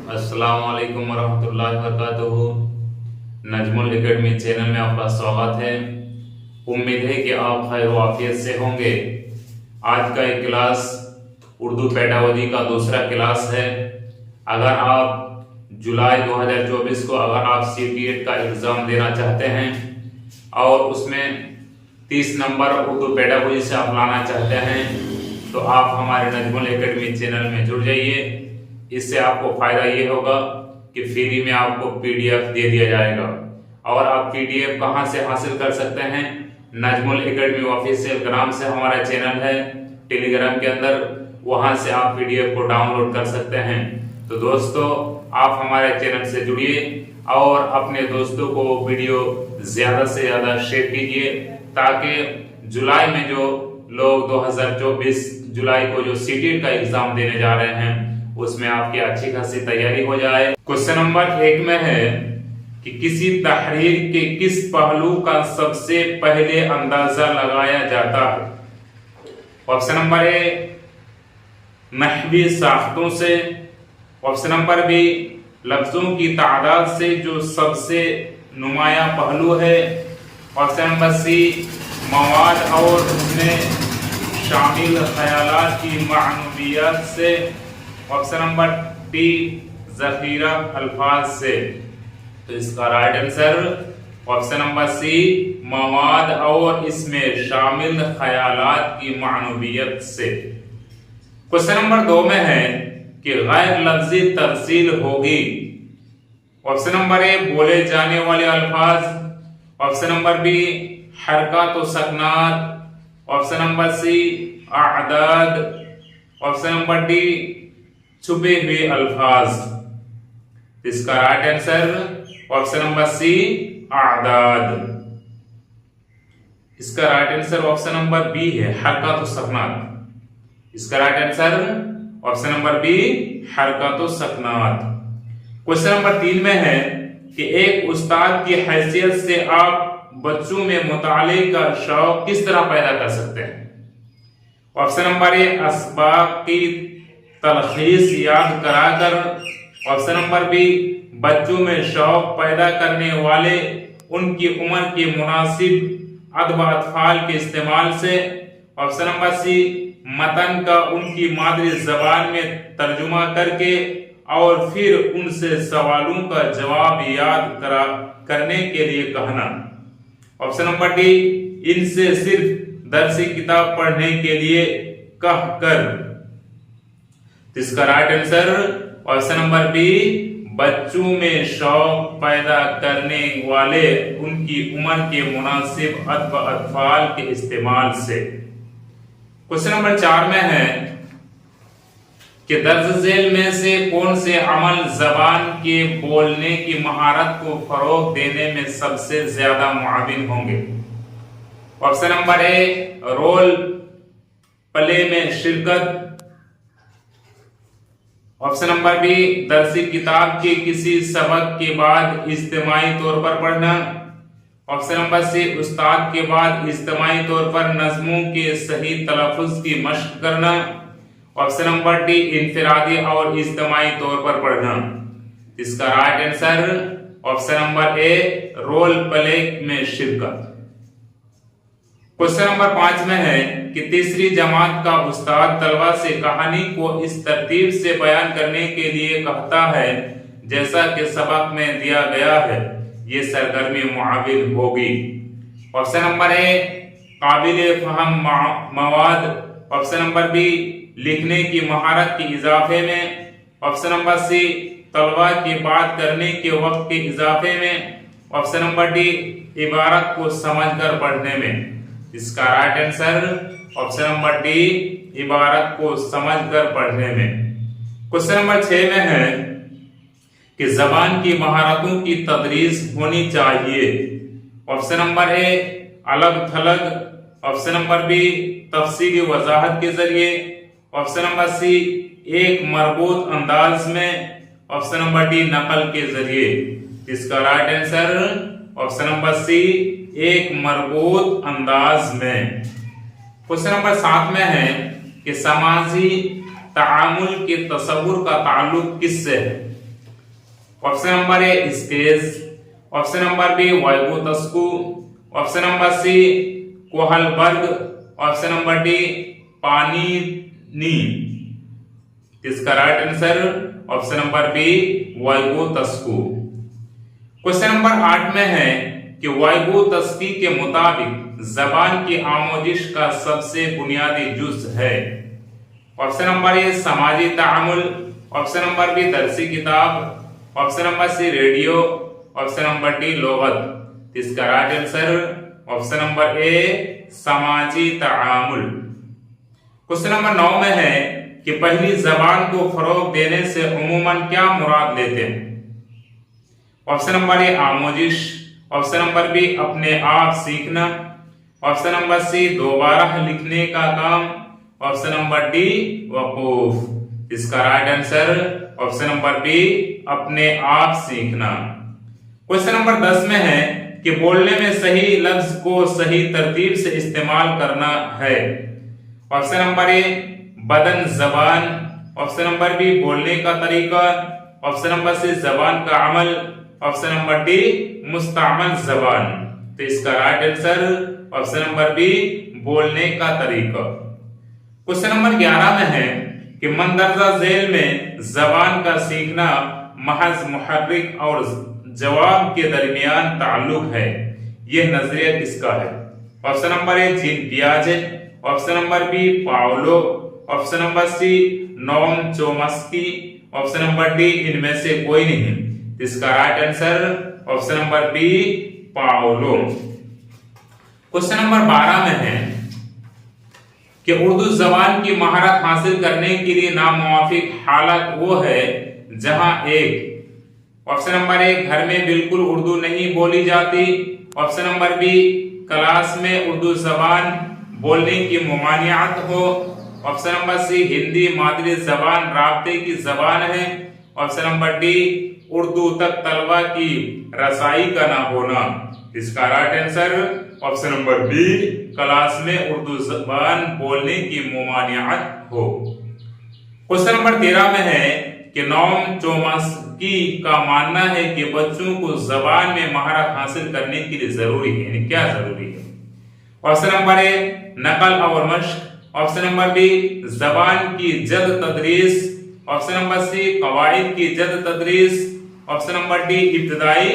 अस्सलाम वालेकुम वरहमतुल्लाहि वबरकातुहू। नजमुल एकेडमी चैनल में आपका स्वागत है। उम्मीद है कि आप खैर वाफियत से होंगे। आज का एक क्लास उर्दू पेडागोजी का दूसरा क्लास है। अगर आप जुलाई 2024 को अगर आप CTET का एग्ज़ाम देना चाहते हैं और उसमें 30 नंबर उर्दू पेडागोजी से आप लाना चाहते हैं तो आप हमारे नजमुल एकेडमी चैनल में जुड़ जाइए। इससे आपको फायदा ये होगा कि फ्री में आपको PDF दे दिया जाएगा। और आप PDF कहां से हासिल कर सकते हैं? नजमुल एकेडमी ऑफिशियल ग्राम से हमारा चैनल है टेलीग्राम के अंदर, वहां से आप PDF को डाउनलोड कर सकते हैं। तो दोस्तों, आप हमारे चैनल से जुड़िए और अपने दोस्तों को वीडियो ज्यादा से ज्यादा शेयर कीजिए ताकि जुलाई में जो लोग 2024 जुलाई को जो CTET का एग्जाम देने जा रहे हैं उसमें आपकी अच्छी खासी तैयारी हो जाए। क्वेश्चन नंबर 1 में है कि किसी तहरीर के किस पहलू का सबसे पहले अंदाजा लगाया जाता है? ऑप्शन नंबर ए नहवी साख्तों से, ऑप्शन नंबर बी लफ्जों की तादाद से जो सबसे नुमाया पहलू है, ऑप्शन नंबर सी मवाद और उसमें शामिल ख्यालात की मानूबियत से, ऑप्शन नंबर डी जखीरा अल्फाज से। तो इसका right answer option number C मवाद और इसमें शामिल ख्यालात की मानूबियत से। क्वेश्चन नंबर 2 में है कि गैर लफ्जी तरसील होगी। ऑप्शन नंबर ए बोले जाने वाले अल्फाज, ऑप्शन नंबर बी हरकत व सकनात, ऑप्शन नंबर सी आदाद, ऑप्शन नंबर डी छुपे हुए अल्फाज। इसका right answer option number C आदाद। इसका right answer option number B है हरकत व सकनात। इसका right answer option number B हरकत व सकनात। क्वेश्चन नंबर 3 में है कि एक उस्ताद की हैसियत से आप बच्चों में मुताले का शौक किस तरह पैदा कर सकते हैं? ऑप्शन नंबर ए असबाब की तलखीस याद कराकर, ऑप्शन नंबर बी बच्चों में शौक पैदा करने वाले उनकी उम्र के मुनासिब अदब अतफाल के इस्तेमाल से, ऑप्शन नंबर सी मतन का उनकी मादरी जबान में तर्जुमा करके और फिर उनसे सवालों का जवाब याद करने के लिए कहना, ऑप्शन नंबर डी इनसे सिर्फ दरसी किताब पढ़ने के लिए कहकर। इसका right answer option number B बच्चों में शौक पैदा करने वाले उनकी उम्र के मुनासिब अदब अतफाल के इस्तेमाल से। क्वेश्चन नंबर 4 में है कि दर्ज झेल में से कौन से अमल जबान के बोलने की महारत को फरोग देने में सबसे ज्यादा मुआविन होंगे? Option number A role play में शिरकत, ऑप्शन नंबर बी दरसी किताब के किसी सबक के बाद इज्तिमाई तौर पर पढ़ना, ऑप्शन नंबर सी उस्ताद के बाद इज्तिमाई तौर पर नज़्मों के सही तलफ़ुज़ की मशक करना, ऑप्शन नंबर डी इनफिरादी और इज्तिमाई तौर पर पढ़ना। इसका right answer option number A role play में शिरकत। क्वेश्चन नंबर 5 में है कि तीसरी जमात का उस्ताद तलबा से कहानी को इस तरतीब से बयान करने के लिए कहता है जैसा कि सबक में दिया गया है, ये सरगर्मी मुआविन होगी। ऑप्शन नंबर ए काबिल फहम मवाद, ऑप्शन नंबर बी लिखने की महारत के इजाफे में, ऑप्शन नंबर सी तलबा की बात करने के वक्त के इजाफे में, ऑप्शन नंबर डी इबारत को समझकर पढ़ने में। इसका right answer option number D इबारत को समझकर पढ़ने में। क्वेश्चन नंबर 6 में है कि जबान की महारतों की तदरीस होनी चाहिए। ऑप्शन नंबर ए अलग थलग, ऑप्शन नंबर बी तफसीली वजाहत के जरिए, ऑप्शन नंबर सी एक मरबूत अंदाज में, ऑप्शन नंबर डी नकल के जरिए। इसका right answer option number C एक मरबूत अंदाज में। क्वेश्चन नंबर 7 में है कि समाजी तामुल के तसव्वुर का ताल्लुक किससे है? Option number A stage, option number B Vygotsky, option number C Kohlberg, option number D Panini. इसका right answer option number B Vygotsky. Question number 8 में है कि वाइगुतस्की के मुताबिक जबान की आमोजिश का सबसे बुनियादी जुज है। ऑप्शन नंबर ए समाजी तामुल, ऑप्शन नंबर बी दरसी किताब, option number C radio, option number D लोगत। इसका right answer option number A समाजी तामुल। क्वेश्चन नंबर 9 में है कि पहली जबान को फरोग देने से उमूमन क्या मुराद लेते हैं। ऑप्शन नंबर ए आमोजिश, ऑप्शन नंबर बी अपने आप सीखना, ऑप्शन नंबर सी दोबारा लिखने का काम, ऑप्शन नंबर डी वकूफ। इसका right answer option number B अपने आप सीखना। क्वेश्चन नंबर 10 में है कि बोलने में सही लफ्ज को सही तरतीब से इस्तेमाल करना है। ऑप्शन नंबर ए बदन जबान, ऑप्शन नंबर बी बोलने का तरीका, ऑप्शन नंबर सी जबान का अमल, ऑप्शन नंबर डी मुस्तअमल जबान। तो इसका right answer option number B बोलने का तरीका। क्वेश्चन नंबर 11 में है कि मंदरजा झेल में जबान का सीखना महज मुहर्रिक और जवाब के दरमियान ताल्लुक है, यह नजरिया किसका है। ऑप्शन नंबर ए जीन पियाजे, option number B Paulo, option number C Noam Chomsky, option number D इनमें से कोई नहीं। इसका right answer option number B Paulo. Question number 12 में है कि उर्दू जबान की महारत हासिल करने के लिए नामुवाफिक हालत वो है जहां एक, ऑप्शन नंबर ए घर में बिल्कुल उर्दू नहीं बोली जाती, ऑप्शन नंबर बी क्लास में उर्दू जबान बोलने की ममानियत हो, ऑप्शन नंबर सी हिंदी मादरी जबान राब्ते की जबान है, ऑप्शन नंबर डी उर्दू तक तलबा की रसाई का ना होना। इसका right answer option number B class में उर्दू जबान बोलने की ममानियत हो। क्वेश्चन नंबर 13 में है कि नोम चोमस्की का मानना है कि बच्चों को जबान में महारत हासिल करने के लिए जरूरी है, यानी क्या जरूरी है। ऑप्शन नंबर ए नकल और मश्क, ऑप्शन नंबर बी जबान की जद तदरीस, ऑप्शन नंबर सी कवाइद की जद तदरीस, ऑप्शन नंबर डी इब्तदाई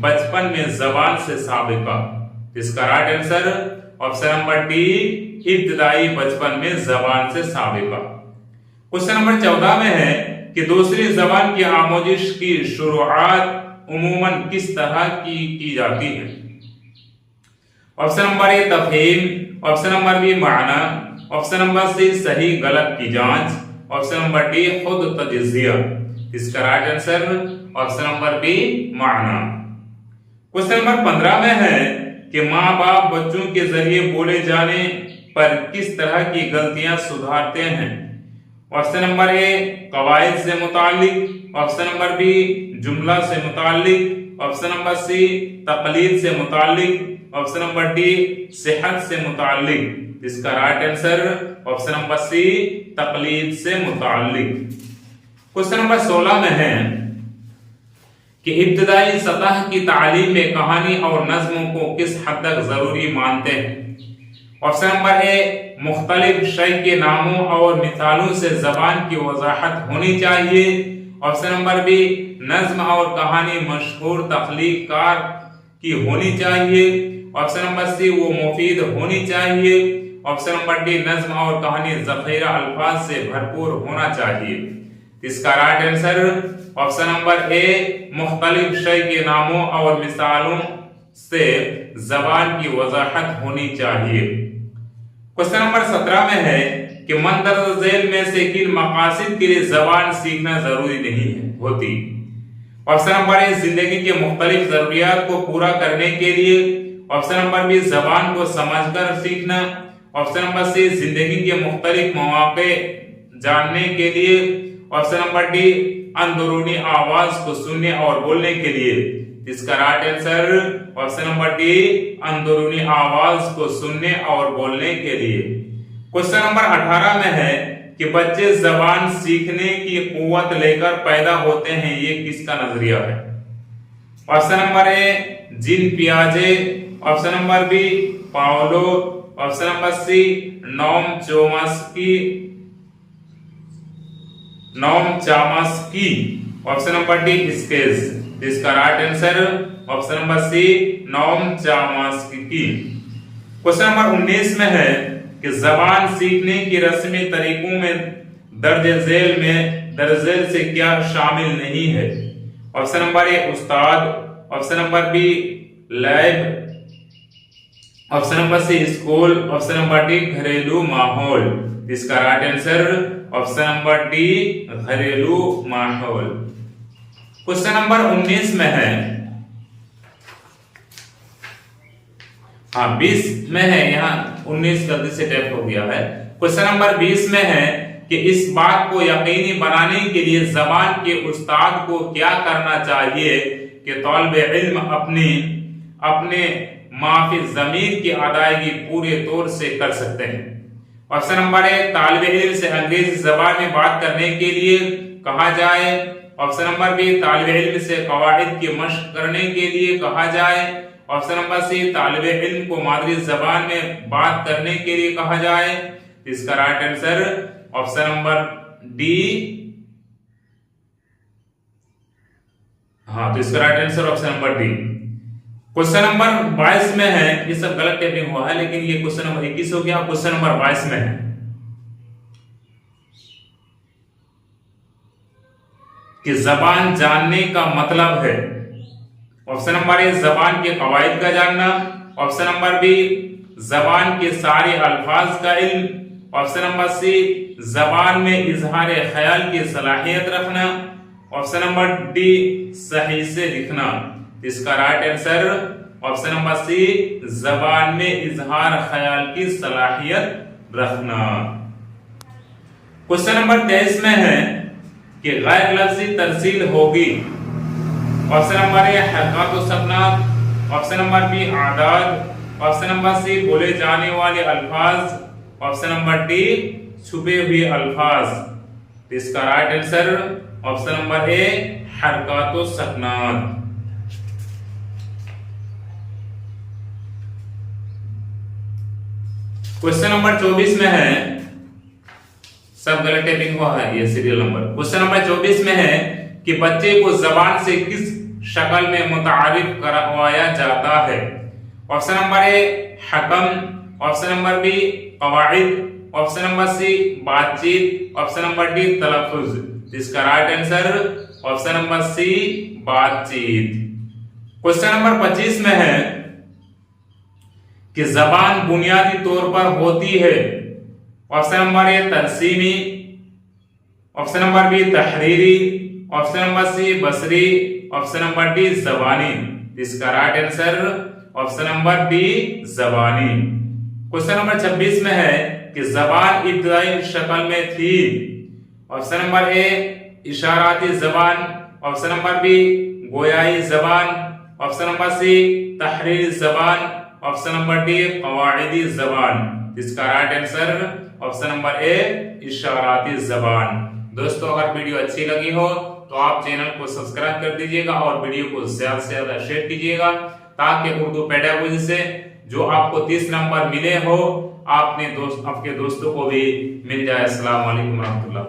बचपन में जबान से साबिका। इसका right answer option number D इब्तदाई बचपन में जबान से साबिका। क्वेश्चन नंबर 14 में है कि दूसरी जबान की आमोजिश की शुरुआत उमूमन किस तरह की जाती है। ऑप्शन नंबर ए तफहीम, ऑप्शन नंबर बी माना, ऑप्शन नंबर सी सही गलत की जांच, ऑप्शन नंबर डी खुद तजजिया। इसका right answer option number B माना। क्वेश्चन नंबर 15 में है कि माँ बाप बच्चों के जरिए बोले जाने पर किस तरह की गलतियां सुधारते हैं। ऑप्शन नंबर ए कवायद से मुतालिक, ऑप्शन नंबर बी जुमला से मुतालिक, ऑप्शन नंबर सी तकलीद से मुतालिक, ऑप्शन नंबर डी सेहत से मुतालिक। इसका right answer option number C तकलीद से मुतालिक। क्वेश्चन नंबर 16 में है कि इब्तदाई सतह की तालीम में कहानी और नज्म को किस हद तक जरूरी मानते हैं। ऑप्शन नंबर ए मुख्तलिफ शय के नामों और मिसालों से जबान की वजाहत होनी चाहिए, ऑप्शन नंबर बी नज्म और कहानी मशहूर तख्लीकार की होनी चाहिए, ऑप्शन नंबर सी वो मुफीद होनी चाहिए, ऑप्शन नंबर डी नज्म और कहानी जखीरा अल्फाज से भरपूर होना चाहिए। इसका राइट आंसर ऑप्शन नंबर ए मुख्तलिफ शय के नामों और मिसालों से जबान की वजाहत होनी चाहिए। क्वेश्चन नंबर 17 में है कि मंदरज झेल में से किन मकासद के लिए जबान सीखना जरूरी नहीं होती। ऑप्शन नंबर ए जिंदगी के मुख्तलिफ जरूरियात को पूरा करने के लिए, ऑप्शन नंबर बी जबान को समझकर सीखना, ऑप्शन नंबर सी जिंदगी के मुख्तलिफ मौके जानने के लिए, ऑप्शन नंबर डी अंदरूनी आवाज को सुनने और बोलने के लिए। इसका right answer option number D अंदरूनी आवाज को सुनने और बोलने के लिए। क्वेश्चन नंबर 18 में है कि बच्चे जबान सीखने की कुव्वत लेकर पैदा होते हैं, ये किसका नजरिया है? ऑप्शन नंबर ए जीन पियाजे, option number B Paulo, option number C Noam Chomsky, option number D स्केज। इसका right answer option number C Noam Chomsky. Question number 19 में है कि जबान सीखने की रस्मी तरीकों में दर्ज झेल से क्या शामिल नहीं है? ऑप्शन नंबर ए उस्ताद, option number B lab, option number C school, option number D घरेलू माहौल। इसका right answer option number D घरेलू माहौल। क्वेश्चन नंबर 19 में है, हाँ 20 में है, यहाँ 19 गलती से टैप हो गया है। क्वेश्चन नंबर 20 में है कि इस बात को यकीनी बनाने के लिए जबान के उस्ताद को क्या करना चाहिए कि तालिबे इल्म अपने माफी ज़मीर की अदायगी पूरे तौर से कर सकते हैं। ऑप्शन नंबर ए तालिबे इल्म से अंग्रेजी जबान में बात करने के लिए कहा जाए, ऑप्शन नंबर बी तालिबे इल्म से कवाइद की मश्क करने के लिए कहा जाए, ऑप्शन नंबर सी तालिबे इल्म को मादरी जबान में बात करने के लिए कहा जाए। इसका right answer option number D, हाँ तो इसका right answer option number D. Question number 22 में है, ये सब गलत टाइपिंग हुआ है लेकिन ये क्वेश्चन नंबर 21 हो गया। क्वेश्चन नंबर 22 में है कि जबान जानने का मतलब है। ऑप्शन नंबर ए जबान के कवायद का जानना, ऑप्शन नंबर बी जबान के सारे अल्फाज का इल्म, ऑप्शन नंबर सी जबान में इजहार ख्याल की सलाहियत रखना, ऑप्शन नंबर डी सही से लिखना। इसका right answer option number C जबान में इजहार ख्याल की सलाहियत रखना। क्वेश्चन नंबर 23 में है कि गैर लफ्जी तरसील होगी। ऑप्शन नंबर ए हरकत व सकनात, ऑप्शन नंबर बी आदाद, ऑप्शन नंबर सी बोले जाने वाले अल्फाज, ऑप्शन नंबर डी छुपे हुए अल्फाज। इसका right answer option number A हरकत व सकनात। क्वेश्चन नंबर 24 में है, सब गलत टाइपिंग हुआ है, ये सीरियल नंबर। क्वेश्चन नंबर 24 में है कि बच्चे को जबान से किस शक्ल में मुतारिफ करवाया जाता है। ऑप्शन नंबर ए हकम, ऑप्शन नंबर बी कवाइद, ऑप्शन नंबर सी बातचीत, ऑप्शन नंबर डी तलफ्फुज। इसका right answer option number C बातचीत। क्वेश्चन नंबर 25 में है कि जबान बुनियादी तौर पर होती है। ऑप्शन नंबर ए तरसीमी, ऑप्शन नंबर बी तहरीरी, ऑप्शन नंबर सी बसरी, ऑप्शन नंबर डी जबानी। इसका right answer option number D जबानी। क्वेश्चन नंबर 26 में है कि जबान इब्तदाई शक्ल में थी। ऑप्शन नंबर ए इशाराती जबान, ऑप्शन नंबर बी गोयाई जबान, ऑप्शन नंबर सी तहरीरी जबान, ऑप्शन नंबर डी कवाइदी जबान। इसका right answer option number A इशाराती जबान। दोस्तों अगर वीडियो अच्छी लगी हो तो आप चैनल को सब्सक्राइब कर दीजिएगा और वीडियो को ज्यादा से ज्यादा शेयर कीजिएगा ताकि उर्दू पेडागोजी से जो आपको 30 नंबर मिले हो आपके दोस्तों को भी मिल जाए। अस्सलाम वालेकुम रहमतुल्लाह।